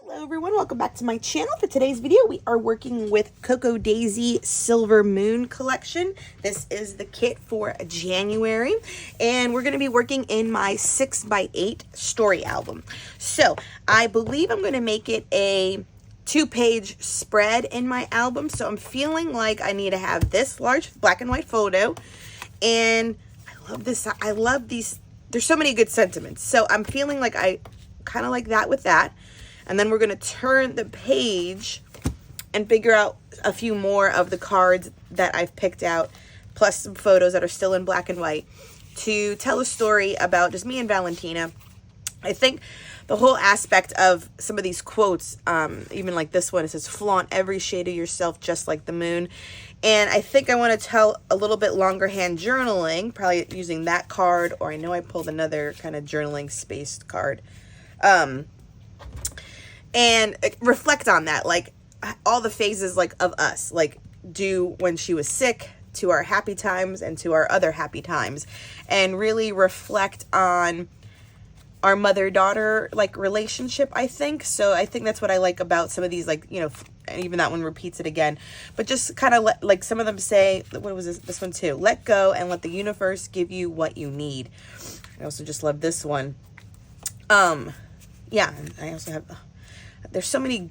Hello everyone, welcome back to my channel. For today's video, we are working with Cocoa Daisy Silver Moon collection. This is the kit for January, and we're going to be working in my 6x8 story album. So I believe I'm going to make it a 2-page spread in my album. So I'm feeling like I need to have this large black and white photo, and I love this. I love these. There's so many good sentiments. So I'm feeling like I kind of like that with that. And then we're going to turn the page and figure out a few more of the cards that I've picked out, plus some photos that are still in black and white, to tell a story about just me and Valentina. I think the whole aspect of some of these quotes, even like this one, it says, flaunt every shade of yourself just like the moon. And I think I want to tell a little bit longer hand journaling, probably using that card, or I know I pulled another kind of journaling spaced card. And reflect on that, like all the phases like of us, like do when she was sick, to our happy times and to our other happy times, and really reflect on our mother-daughter like relationship, I think. So I think that's what I like about some of these, like, you know, and even that one repeats it again, but just kind of like some of them say, what was this one too? Let go and let the universe give you what you need. I also just love this one. Yeah, I also have, there's so many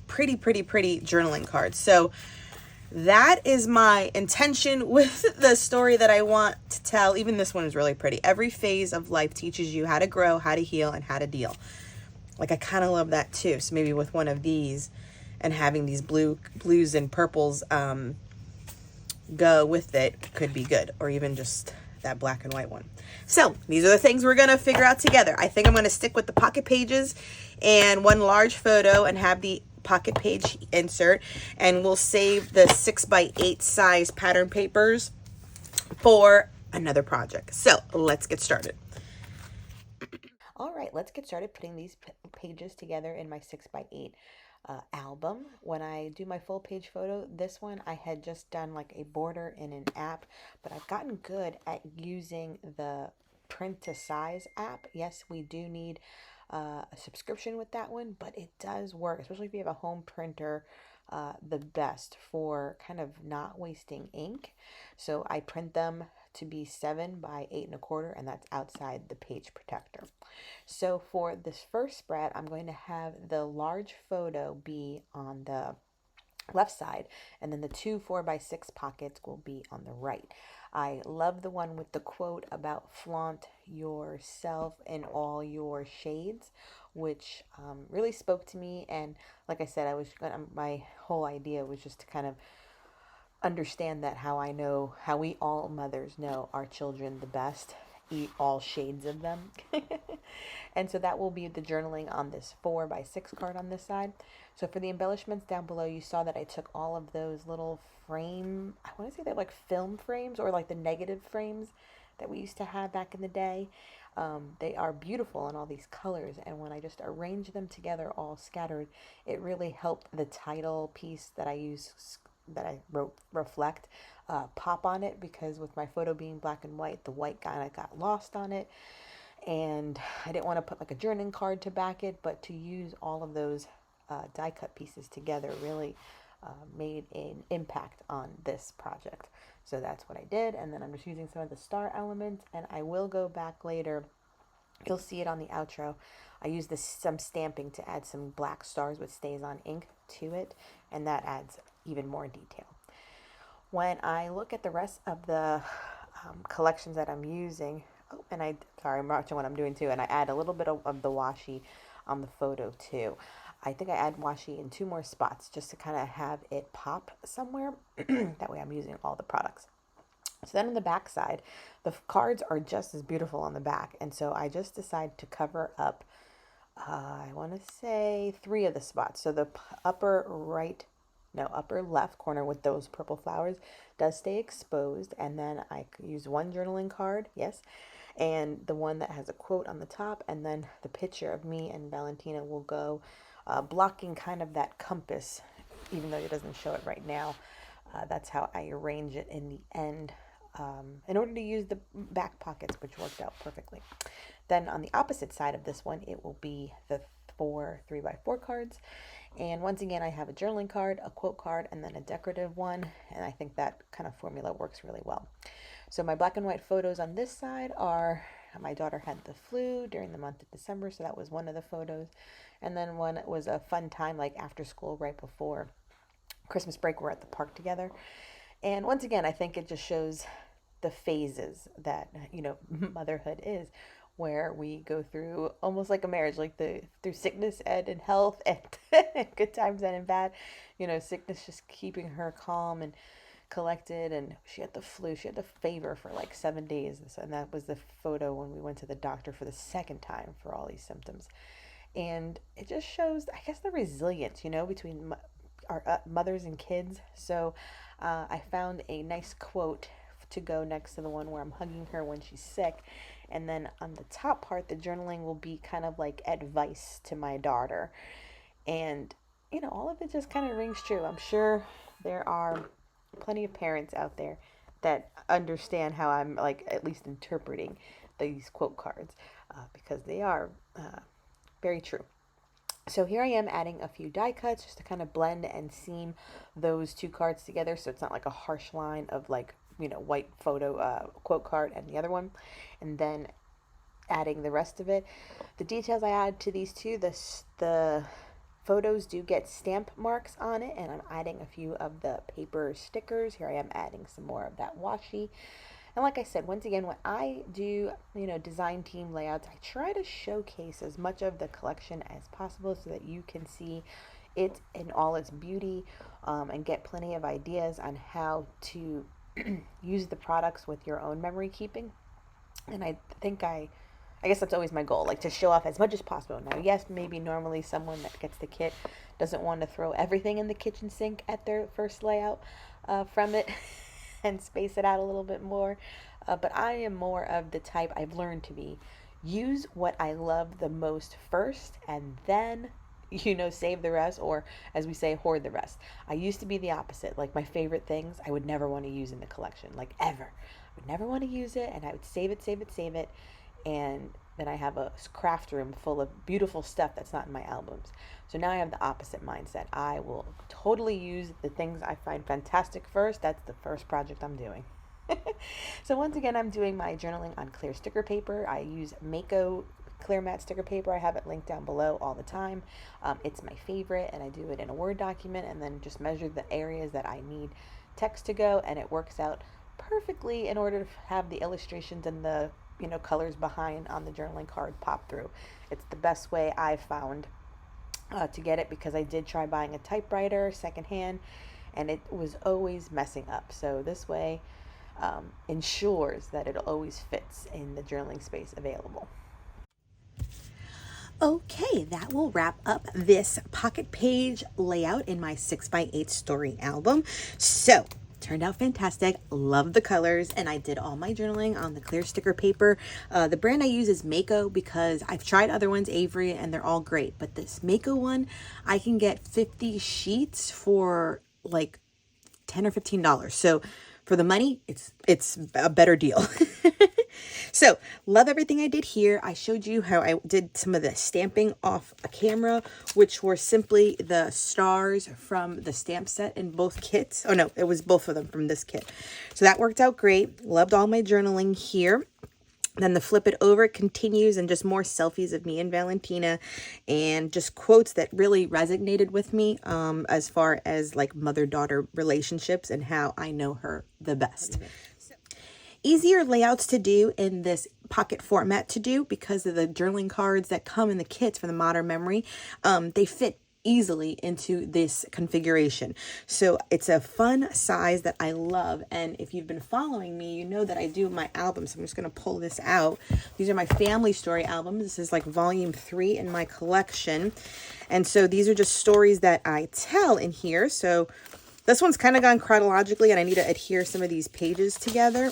pretty journaling cards. So that is my intention with the story that I want to tell. Even this one is really pretty. Every phase of life teaches you how to grow, how to heal, and how to deal. Like, I kind of love that too. So maybe with one of these and having these blues and purples go with it could be good, or even just that black and white one. So these are the things we're going to figure out together. I think I'm going to stick with the pocket pages and one large photo and have the pocket page insert, and we'll save the 6x8 size pattern papers for another project. So let's get started. All right, let's get started putting these pages together in my 6x8 album. When I do my full page photo, this one I had just done like a border in an app, but I've gotten good at using the print to size app. Yes, we do need a subscription with that one, but it does work, especially if you have a home printer. The best for kind of not wasting ink. So I print them to be 7 by 8 1/4, and that's outside the page protector. So for this first spread, I'm going to have the large photo be on the left side, and then the 2 4x6 pockets will be on the right. I love the one with the quote about flaunt yourself in all your shades, which really spoke to me. And like I said, my whole idea was just to kind of understand that how we all mothers know our children the best, eat all shades of them. And so that will be the journaling on this 4x6 card on this side. So for the embellishments down below, you saw that I took all of those little I want to say they're like film frames, or like the negative frames that we used to have back in the day. They are beautiful in all these colors, and when I just arrange them together all scattered, it really helped the title piece that I wrote reflect, pop on it, because with my photo being black and white, the white kind of got lost on it, and I didn't want to put like a journaling card to back it, but to use all of those die cut pieces together really made an impact on this project. So that's what I did, and then I'm just using some of the star elements, and I will go back later. You'll see it on the outro. I use some stamping to add some black stars with stays on ink to it, and that adds even more detail. When I look at the rest of the collections that I'm using, I'm watching what I'm doing too, and I add a little bit of the washi on the photo too. I think I add washi in 2 more spots just to kind of have it pop somewhere. That way I'm using all the products. So then on the back side, the cards are just as beautiful on the back, and so I just decided to cover up, I want to say 3 of the spots. So the upper left corner with those purple flowers does stay exposed, and then I use one journaling card, yes, and the one that has a quote on the top, and then the picture of me and Valentina will go blocking kind of that compass, even though it doesn't show it right now. That's how I arrange it in the end, in order to use the back pockets, which worked out perfectly. Then on the opposite side of this one, it will be the 4 3x4 cards. And once again, I have a journaling card, a quote card, and then a decorative one. And I think that kind of formula works really well. So my black and white photos on this side are, my daughter had the flu during the month of December, so that was one of the photos. And then one was a fun time, like after school, right before Christmas break, we're at the park together. And once again, I think it just shows the phases that, motherhood is, where we go through almost like a marriage, like through sickness and health and good times and in bad. Sickness just keeping her calm and collected, and she had the flu. She had the fever for like 7 days, and that was the photo when we went to the doctor for the second time for all these symptoms. And it just shows, I guess, the resilience, between our mothers and kids. So I found a nice quote to go next to the one where I'm hugging her when she's sick. And then on the top part, the journaling will be kind of like advice to my daughter. And, all of it just kind of rings true. I'm sure there are plenty of parents out there that understand how I'm, like, at least interpreting these quote cards, because they are very true. So here I am adding a few die cuts just to kind of blend and seam those two cards together, so it's not like a harsh line of, like, white photo quote card and the other one, and then adding the rest of it. The details I add to these two, the photos do get stamp marks on it, and I'm adding a few of the paper stickers. Here I am adding some more of that washi. And like I said, once again, when I do, design team layouts, I try to showcase as much of the collection as possible so that you can see it in all its beauty, and get plenty of ideas on how to use the products with your own memory keeping. And I guess that's always my goal, like to show off as much as possible. Now, yes, maybe normally someone that gets the kit doesn't want to throw everything in the kitchen sink at their first layout from it and space it out a little bit more. But I am more of the type, I've learned to be, use what I love the most first and then, save the rest, or as we say, hoard the rest. I used to be the opposite. Like, my favorite things, I would never want to use in the collection, like ever. I would never want to use it, and I would save it. And then I have a craft room full of beautiful stuff that's not in my albums. So now I have the opposite mindset. I will totally use the things I find fantastic first. That's the first project I'm doing. So once again, I'm doing my journaling on clear sticker paper. I use MACO clear matte sticker paper. I have it linked down below all the time. It's my favorite, and I do it in a Word document and then just measure the areas that I need text to go, and it works out perfectly in order to have the illustrations and the colors behind on the journaling card pop through. It's the best way I've found to get it, because I did try buying a typewriter secondhand and it was always messing up. So this way ensures that it always fits in the journaling space available. Okay, that will wrap up this pocket page layout in my 6x8 story album. So, turned out fantastic. Love the colors, and I did all my journaling on the clear sticker paper. The brand I use is MACO, because I've tried other ones, Avery, and they're all great. But this MACO one, I can get 50 sheets for like $10 or $15. So for the money, it's a better deal. So, love everything I did here. I showed you how I did some of the stamping off a camera, which were simply the stars from the stamp set in both kits. Oh no, it was both of them from this kit. So that worked out great. Loved all my journaling here. Then the flip it over continues, and just more selfies of me and Valentina, and just quotes that really resonated with me as far as like mother-daughter relationships and how I know her the best. Easier layouts to do in this pocket format to do because of the journaling cards that come in the kits for the modern memory. They fit easily into this configuration. So it's a fun size that I love. And if you've been following me, you know that I do my albums. So I'm just going to pull this out. These are my family story albums. This is like volume 3 in my collection. And so these are just stories that I tell in here. So this one's kind of gone chronologically, and I need to adhere some of these pages together.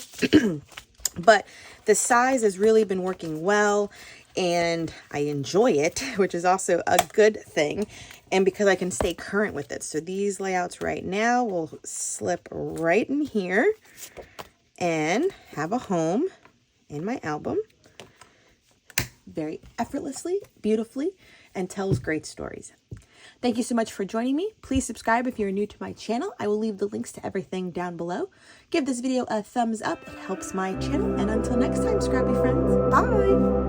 But the size has really been working well, and I enjoy it, which is also a good thing. And because I can stay current with it. So these layouts right now will slip right in here and have a home in my album. very effortlessly, beautifully, and tells great stories. Thank you so much for joining me. Please subscribe if you're new to my channel. I will leave the links to everything down below. Give this video a thumbs up. It helps my channel. And until next time, scrappy friends, bye!